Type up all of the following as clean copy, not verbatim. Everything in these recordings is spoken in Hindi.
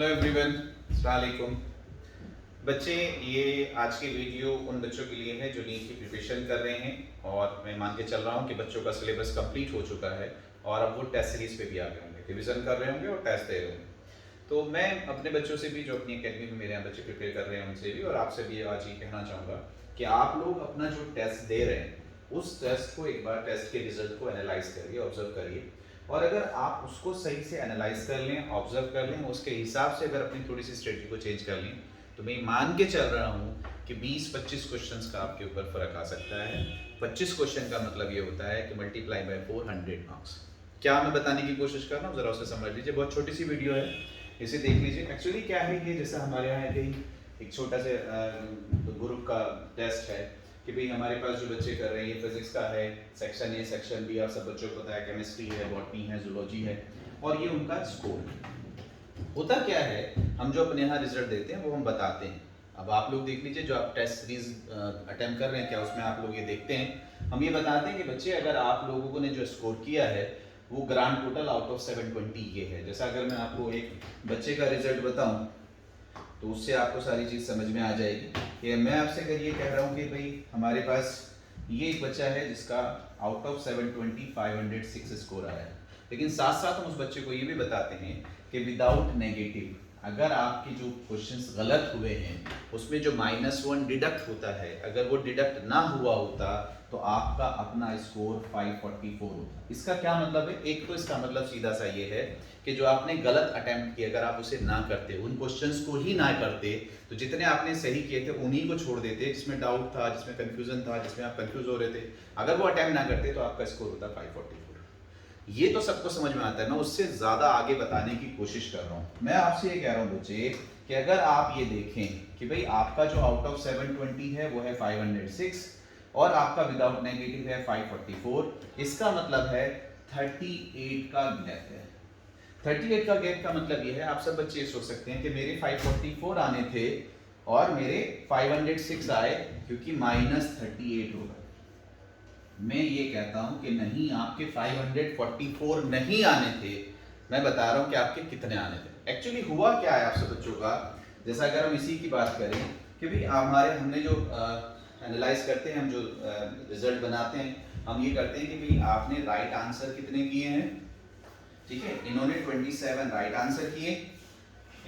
हेलो एवरीवन, अस्सलाम वालेकुम। बच्चे, ये आज की वीडियो उन बच्चों के लिए है जो नीट की प्रिपरेशन कर रहे हैं और मैं मान के चल रहा हूँ कि बच्चों का सिलेबस कंप्लीट हो चुका है और अब वो टेस्ट सीरीज पे भी आ गए होंगे, रिवीजन कर रहे होंगे और टेस्ट दे रहे होंगे। तो मैं अपने बच्चों से भी जो अपनी अकेडमी में मेरे यहाँ बच्चे प्रिपेयर कर रहे हैं उनसे भी और आपसे भी आज ये कहना चाहूँगा कि आप लोग अपना जो टेस्ट दे रहे हैं उस टेस्ट को एक बार टेस्ट के रिजल्ट को एनालाइज करिए, ऑब्जर्व करिए और अगर आप उसको सही से एनालाइज कर लें, ऑब्जर्व कर लें, उसके हिसाब से अगर अपनी थोड़ी सी स्ट्रेटजी को चेंज कर लें तो मैं मान के चल रहा हूँ कि 20-25 क्वेश्चंस का आपके ऊपर फर्क आ सकता है। 25 क्वेश्चन का मतलब ये होता है कि मल्टीप्लाई बाय 400 मार्क्स। क्या मैं बताने की कोशिश कर रहा हूँ, जरा उसे समझ लीजिए। बहुत छोटी सी वीडियो है, इसे देख लीजिए। एक्चुअली क्या है ये, जैसा हमारे यहाँ कहीं एक छोटा सा ग्रुप का टेस्ट है कि भाई हमारे पास जो बच्चे कर रहे हैं ये फिजिक्स का है, सेक्शन ए सेक्शन बी, आप सब बच्चों को पता है, केमिस्ट्री है, बॉटनी है, जूलॉजी है और ये उनका स्कोर होता क्या है। हम जो अपने यहाँ रिजल्ट देते हैं वो हम बताते हैं। अब आप लोग देख लीजिए, जो आप टेस्ट सीरीज अटेम्प्ट कर रहे हैं क्या उसमें आप लोग ये देखते हैं, हम ये बताते हैं कि बच्चे अगर आप लोगों ने जो स्कोर किया है वो ग्रांड टोटल आउट ऑफ 720 ये है। जैसा अगर मैं आपको एक बच्चे का रिजल्ट बताऊं तो उससे आपको सारी चीज़ समझ में आ जाएगी कि मैं आपसे अगर ये कह रहा हूँ कि भाई हमारे पास ये एक बच्चा है जिसका आउट ऑफ 720 506 स्कोर आया है, लेकिन साथ साथ हम उस बच्चे को ये भी बताते हैं कि विदाउट नेगेटिव अगर आपके जो क्वेश्चंस गलत हुए हैं उसमें जो -1 डिडक्ट होता है, अगर वो डिडक्ट ना हुआ होता तो आपका अपना स्कोर 544 होता। इसका क्या मतलब है? एक तो इसका मतलब सीधा सा ये है कि जो आपने गलत अटेम्प्ट किया अगर आप उसे ना करते, उन क्वेश्चंस को ही ना करते, तो जितने आपने सही किए थे उन्हीं को छोड़ देते जिसमें डाउट था, जिसमें कंफ्यूजन था, जिसमें आप कंफ्यूज हो रहे थे, अगर वो अटेम्प्ट ना करते तो आपका स्कोर होता 544। ये तो सबको समझ में आता है, मैं उससे ज्यादा आगे बताने की कोशिश कर रहा हूँ। मैं आपसे ये कह रहा हूँ बच्चे कि अगर आप ये देखें कि भाई आपका जो आउट ऑफ 720 है वो है 506 और आपका विदाउट नेगेटिव है 544, इसका मतलब है 38 का गैप है। 38 का गैप का मतलब ये है, आप सब बच्चे सोच सकते हैं कि मेरे 544 आने थे और मेरे 506 आए क्योंकि -38 होगा। मैं ये कहता हूं कि नहीं, आपके 544 नहीं आने थे, मैं बता रहा हूं कि आपके कितने आने थे। एक्चुअली हुआ क्या है आप सब बच्चों का, जैसा अगर हम इसी की बात करें कि भाई हमने जो एनालाइज करते हैं, हम जो रिजल्ट बनाते हैं, हम ये करते हैं कि भाई आपने राइट आंसर कितने किए हैं, ठीक है, इन्होंने 27 राइट आंसर किए,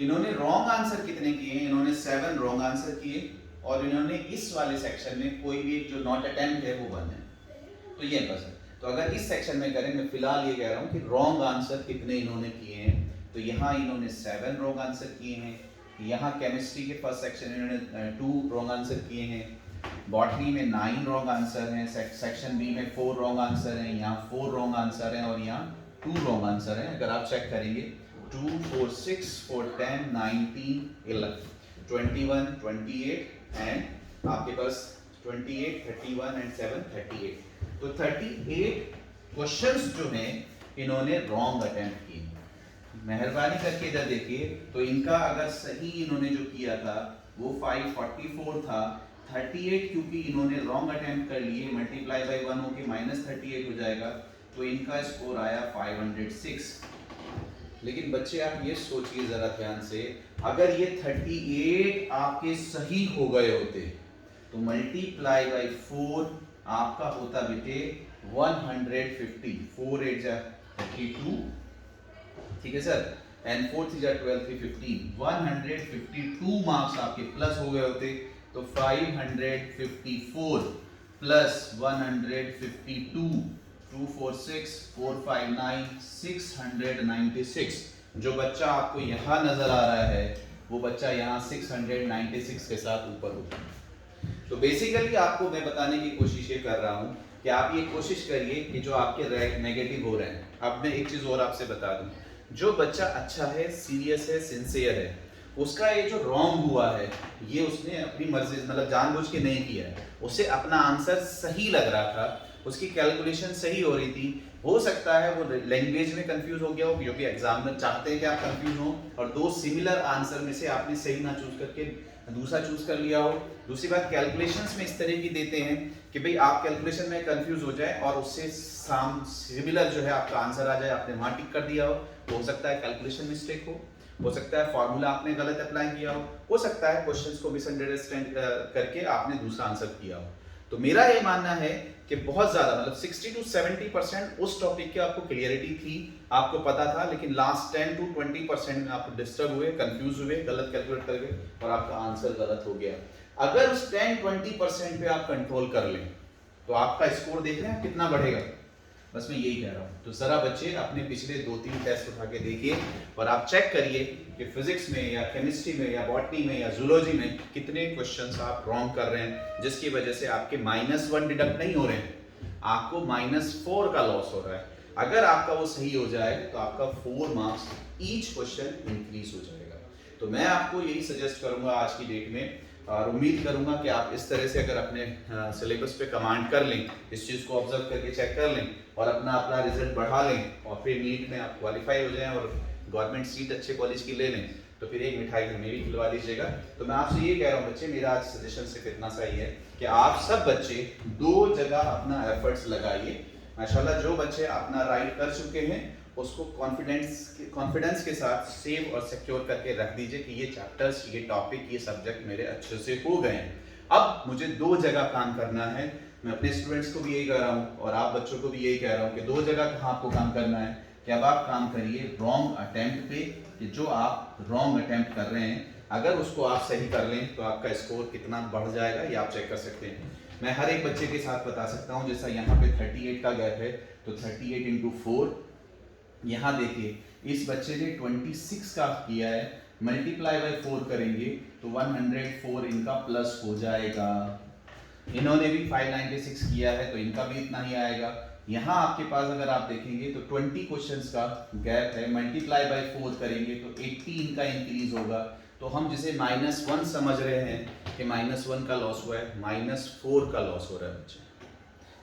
इन्होंने रॉन्ग आंसर कितने किए हैं, इन्होंने 7 रॉन्ग आंसर किए और इन्होंने इस वाले सेक्शन में कोई भी एक जो नॉट अटेम्प्ट है वो 1 है। तो ये बस है। तो अगर इस सेक्शन में करें, मैं फिलहाल ये कह रहा हूँ कि रॉन्ग आंसर कितने इन्होंने किए हैं, तो यहाँ इन्होंने 7 रॉन्ग आंसर किए हैं, यहाँ केमिस्ट्री के फर्स्ट सेक्शन इन्होंने 2 रॉन्ग आंसर किए हैं, बॉटनी में 9 रॉन्ग आंसर हैं, सेक्शन बी में 4 रॉन्ग आंसर हैं, यहाँ 4 रॉन्ग आंसर हैं और यहाँ 2 रॉन्ग आंसर हैं। अगर आप चेक करेंगे 2 4 6 4 10 19 11 21 28 एंड आपके पास 28 31 एंड 7 38। तो 38 क्वेश्चंस जो हैं इन्होंने रॉन्ग अटेम्प्ट किए। मेहरबानी करके इधर देखिए, तो इनका अगर सही इन्होंने जो किया था वो 544 था, 38 क्योंकि इन्होंने रॉन्ग अटेम्प्ट कर लिए, मल्टीप्लाई बाय 1 होके -38 हो जाएगा, तो इनका स्कोर आया 506। लेकिन बच्चे आप ये सोचिए जरा ध्यान से, अगर ये 38 आपके सही हो गए होते तो मल्टीप्लाई बाय 4 आपका होता बेटे 150, 4 8 जा 32, ठीक है सर, एंड 4 3 जा 12 3 15, 152 मार्क्स आपके प्लस हो गए होते। तो 554 प्लस 152, 2 4 6 4 5 9 696। जो बच्चा आपको यहाँ नजर आ रहा है वो बच्चा यहाँ 696 के साथ ऊपर होता है। तो बेसिकली आपको मैं बताने की कोशिश ये कर रहा हूँ कि आप ये कोशिश करिए कि जो आपके रैंक नेगेटिव हो रहे हैं। अब मैं एक चीज और आपसे बता दूं, जो बच्चा अच्छा है, सीरियस है, सिंसियर है, उसका ये जो रॉन्ग हुआ है ये उसने अपनी मर्जी मतलब जानबूझ के नहीं किया है, उसे अपना आंसर सही लग रहा था, उसकी कैलकुलेशन सही हो रही थी। हो सकता है वो लैंग्वेज में कंफ्यूज हो गया हो क्योंकि एग्जामिनर चाहते हैं कि आप कंफ्यूज हो और 2 सिमिलर आंसर में से आपने सही ना चूज करके दूसरा चूज कर लिया हो। दूसरी बात, कैलकुलेशंस में इस तरह की देते हैं कि भाई आप कैलकुलेशन में कंफ्यूज हो जाए और उससे सिमिलर जो है आपका आंसर आ जाए, आपने वहां टिक कर दिया हो सकता है कैलकुलेशन मिस्टेक हो। हो सकता है फॉर्मूला आपने गलत अप्लाई किया हो सकता है क्वेश्चंस को मिसअंडरस्टैंड करके आपने दूसरा आंसर किया हो। तो मेरा ये मानना है कि बहुत ज्यादा मतलब 60 to 70% उस टॉपिक की आपको क्लियरिटी थी, आपको पता था, लेकिन लास्ट 10 to 20% में आप डिस्टर्ब हुए, कंफ्यूज हुए, गलत कैलकुलेट कर गए और आपका आंसर गलत हो गया। अगर उस 10-20% पे आप कंट्रोल कर लें तो आपका स्कोर देख रहे हैं कितना बढ़ेगा। बस मैं यही कह रहा हूँ। तो जरा बच्चे अपने पिछले 2-3 टेस्ट उठा के देखिए और आप चेक करिए कि फिजिक्स में या केमिस्ट्री में या बॉटनी में या जूलॉजी में कितने क्वेश्चंस आप रॉन्ग कर रहे हैं, जिसकी वजह से आपके -1 डिडक्ट नहीं हो रहे हैं, आपको -4 का लॉस हो रहा है। अगर आपका वो सही हो जाए तो आपका 4 मार्क्स ईच क्वेश्चन इंक्रीज हो जाएगा। तो मैं आपको यही सजेस्ट करूंगा आज की डेट में, और उम्मीद करूंगा कि आप इस तरह से अगर अपने सिलेबस पे कमांड कर लें, इस चीज़ को ऑब्जर्व करके चेक कर लें और अपना अपना रिजल्ट बढ़ा लें और फिर नीट में आप क्वालिफाई हो जाएं और गवर्नमेंट सीट अच्छे कॉलेज की ले लें, तो फिर एक मिठाई हमें भी खिलवा दीजिएगा। तो मैं आपसे ये कह रहा हूँ बच्चे, मेरा आज सजेशन सिर्फ इतना सा ही है कि आप सब बच्चे 2 जगह अपना एफर्ट्स लगाइए। माशाल्लाह जो बच्चे अपना राइट कर चुके हैं उसको कॉन्फिडेंस के साथ सेव और सिक्योर करके रख दीजिए कि ये चैप्टर्स, ये टॉपिक, ये सब्जेक्ट मेरे अच्छे से हो गए हैं। अब मुझे 2 जगह काम करना है। मैं अपने स्टूडेंट्स को भी यही कह रहा हूँ और आप बच्चों को भी यही कह रहा हूँ कि 2 जगह कहाँ आपको काम करना है कि अब आप काम करिए रॉन्ग अटेम्प्ट पे, कि जो आप रॉन्ग अटेम्प्ट कर रहे हैं अगर उसको आप सही कर लें तो आपका स्कोर कितना बढ़ जाएगा ये आप चेक कर सकते हैं। मैं हर एक बच्चे के साथ बता सकता हूँ, जैसा यहाँ पे 38 का गैप है तो 38 इंटू 4, यहाँ देखिए इस बच्चे ने 26 का किया है, मल्टीप्लाई बाय 4 करेंगे तो 104 इनका प्लस हो जाएगा। इन्होंने भी 596 किया है तो इनका भी इतना ही आएगा। यहाँ आपके पास अगर आप देखेंगे तो 20 क्वेश्चंस का गैप है, मल्टीप्लाई बाय 4 करेंगे तो 80 इनका इंक्रीज होगा। तो हम जिसे -1 समझ रहे हैं कि -1 का लॉस हुआ है, -4 का लॉस हो रहा है बच्चे,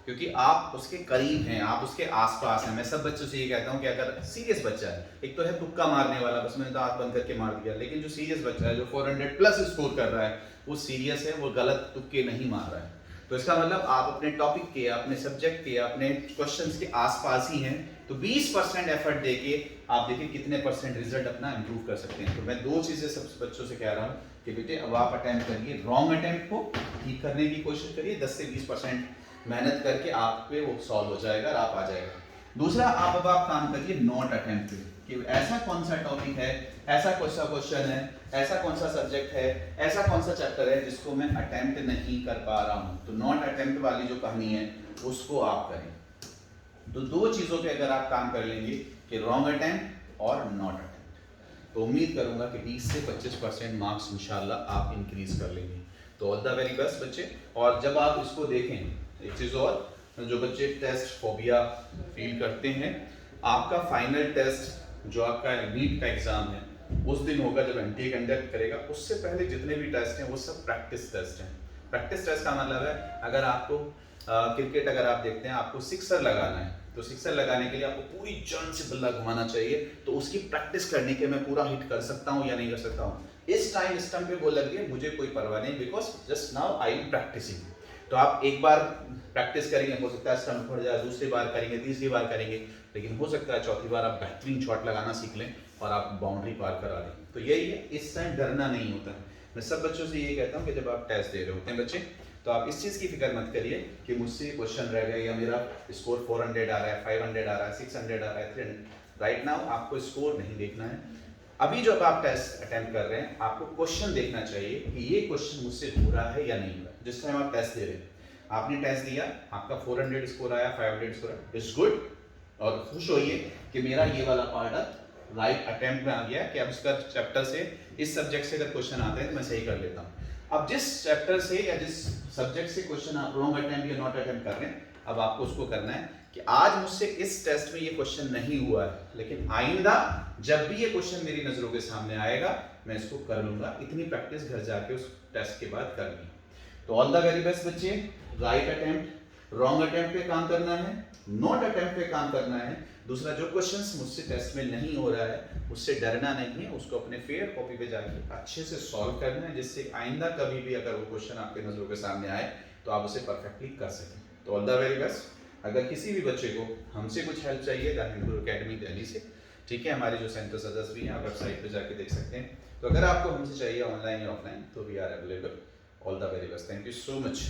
क्योंकि आप उसके करीब हैं, आप उसके आसपास हैं। मैं सब बच्चों से ये कहता हूँ कि अगर सीरियस बच्चा है, एक तो है तुक्का मारने वाला, बस मैंने तो आंख बंद करके मार दिया, लेकिन जो सीरियस बच्चा है जो 400 प्लस स्कोर कर रहा है वो सीरियस है, वो गलत तुक्के नहीं मार रहा है। तो इसका मतलब आप अपने टॉपिक के, अपने सब्जेक्ट के, अपने क्वेश्चंस के आसपास ही हैं। तो 20% एफर्ट देके आप देखिए कितने % रिजल्ट अपना इंप्रूव कर सकते हैं। तो मैं 2 चीजें सब बच्चों से कह रहा हूँ कि बेटे अब आप अटेम्प्ट करिए, रॉन्ग अटेम्प्ट को ठीक करने की कोशिश करिए, 10 से 20% मेहनत करके आप पे वो सॉल्व हो जाएगा और आप आ जाएगा। दूसरा, अब आप काम करिए नॉट अटेम्प्ट पे, कि ऐसा कौन सा टॉपिक है, ऐसा कौन सा क्वेश्चन है, ऐसा कौन सा सब्जेक्ट है, ऐसा कौन सा चैप्टर है जिसको मैं अटेम्प्ट नहीं कर पा रहा हूँ। तो नॉट अटेम्प्ट वाली जो कहानी है उसको आप करें। तो 2 चीज़ों पे अगर आप काम कर लेंगे कि रॉन्ग अटेम्प्ट और नॉट अटेम्प्ट, तो उम्मीद करूंगा कि 20 से 25% मार्क्स इंशाल्लाह आप इंक्रीज कर लेंगे। तो ऑल द वेरी बेस्ट बच्चे। और जब आप इसको देखें, एक चीज़ और, जो बच्चे टेस्ट फोबिया फील करते हैं, आपका फाइनल टेस्ट जो आपका नीट का एग्जाम है उस दिन होगा जब एनटीए कंडक्ट करेगा। उससे पहले जितने भी टेस्ट हैं वो सब प्रैक्टिस टेस्ट हैं। प्रैक्टिस टेस्ट का मतलब है अगर आपको क्रिकेट अगर आप देखते हैं, आपको सिक्सर लगाना है, तो सिक्सर लगाने के लिए आपको पूरी जान से बल्ला घुमाना चाहिए। तो उसकी प्रैक्टिस करने के मैं पूरा हिट कर सकता हूँ या नहीं कर सकता हूँ, इस टाइम स्टंप पे वो लग गया, मुझे कोई परवाह नहीं, because just now I am practising. तो आप एक बार प्रैक्टिस करेंगे, हो सकता है स्टंप फट जाए, दूसरी बार करेंगे, तीसरी बार करेंगे, लेकिन हो सकता है चौथी बार आप बेहतरीन शॉट लगाना सीख लें और आप बाउंड्री पार करा दें। तो यही है, इस टाइम डरना नहीं होता है। मैं सब बच्चों से ये कहता हूँ कि जब आप टेस्ट दे रहे होते हैं बच्चे, तो आप इस चीज़ की फिक्र मत करिए कि मुझसे क्वेश्चन रह गए या मेरा स्कोर 400 आ रहा है, 500 आ रहा है, 600 आ रहा है, 300। राइट नाउ आपको स्कोर नहीं देखना है। अभी जब आप टेस्ट अटेम्प्ट कर रहे हैं आपको क्वेश्चन देखना चाहिए कि ये क्वेश्चन मुझसे हो रहा है या नहीं हो रहा है। जिस टाइम आप टेस्ट दे रहे हैं, आपने टेस्ट दिया, आपका 400 स्कोर आया, 500 स्कोर आया, इट्स गुड, और खुश होइए कि मेरा ये वाला पार्ट राइट अटेम्प्ट में आ गया कि अब इसका चैप्टर से, इस सब्जेक्ट से अगर क्वेश्चन आते हैं तो मैं सही कर लेता हूँ। अब जिस चैप्टर से या जिस सब्जेक्ट से क्वेश्चन आप रॉन्ग अटेम्प्ट या नॉट अटेम्प्ट कर रहे हैं, अब आपको उसको करना है कि आज मुझसे इस टेस्ट में ये क्वेश्चन नहीं हुआ है, लेकिन आइंदा जब भी ये क्वेश्चन मेरी नजरों के सामने आएगा मैं इसको कर लूंगा। इतनी प्रैक्टिस घर जाके उस टेस्ट के बाद करनी। तो ऑल द वेरी बेस्ट बच्चे। राइट अटेम्प्ट, रॉन्ग अटेम्प्ट पे काम करना है, नॉट अटेम्प्ट पे काम करना है। दूसरा, जो क्वेश्चंस मुझसे टेस्ट में नहीं हो रहा है उससे डरना नहीं है, उसको अपने फेयर कॉपी पे जाके अच्छे से सॉल्व करना है, जिससे आइंदा कभी भी अगर वो क्वेश्चन आपके नजरों के सामने आए तो आप उसे परफेक्टली कर सकें। तो ऑल द वेरी बेस्ट। अगर किसी भी बच्चे को हमसे कुछ हेल्प चाहिए, द हिंदू एकेडमी दिल्ली से ठीक है, हमारे जो सेंटर सदस्य भी हैं आप वेबसाइट पे जाके देख सकते हैं। तो अगर आपको हमसे चाहिए ऑनलाइन या ऑफलाइन तो we are available. All the very best, thank you so much.